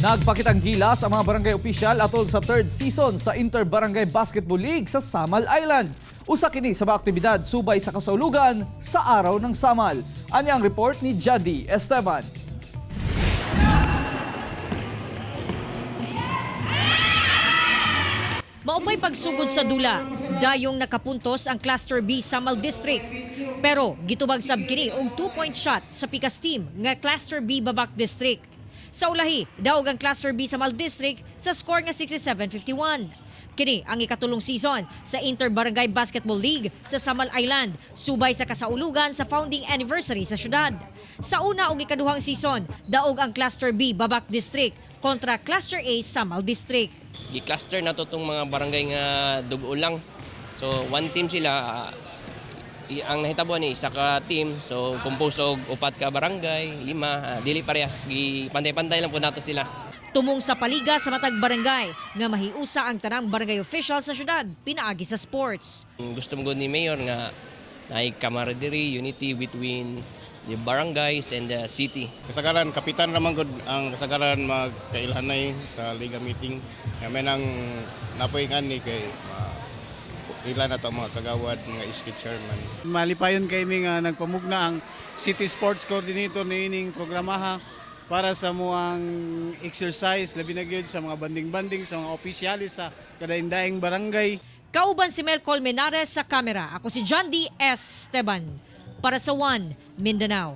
Nagpakitang gilas ang mga barangay opisyal atol sa third season sa Inter-Barangay Basketball League sa Samal Island. Usa kini sa mga aktibidad subay sa kasaulugan sa araw ng Samal. Ani ang report ni Jadi Esteban. Maumay pagsugod sa dula, dayong nakapuntos ang Cluster B Samal District. Pero gitubag sab kini og 2-point shot sa pikas team nga Cluster B Babak District. Sa ulahi, daog ang Cluster B Samal District sa score nga 67-51. Kini ang ikatulong season sa Inter-Barangay Basketball League sa Samal Island, subay sa kasaulugan sa founding anniversary sa syudad. Sa una ug ikaduhang season, daog ang Cluster B Babak District kontra Cluster A Samal District. I-cluster na to itong mga barangay nga dugo lang. So, one team sila. Ang nahitabo ni isa ka team. So, composed og 4 ka barangay, 5. Dili parehas. Pantay-pantay lang po nato sila. Tumong sa paliga sa matag barangay nga mahiusa ang tanang barangay official sa syudad pinaagi sa sports. Gusto mo ni Mayor nga naay camaraderie, unity between the barangays and the city. Kasagaran, kapitan naman gud ang kasagaran magkailhanay sa liga meeting. Kami nang napoingan ni kay ilan na mga kagawad, mga iski chairman. Malipayon kami nga nagpamugna ang City Sports Coordinator ni ining programaha para sa muang exercise, labi na gyud sa mga banding-banding sa mga opisyalis sa kadaindaing barangay. Kauban si Mel Colmenares sa kamera. Ako si John D. Esteban para sa One Mindanao.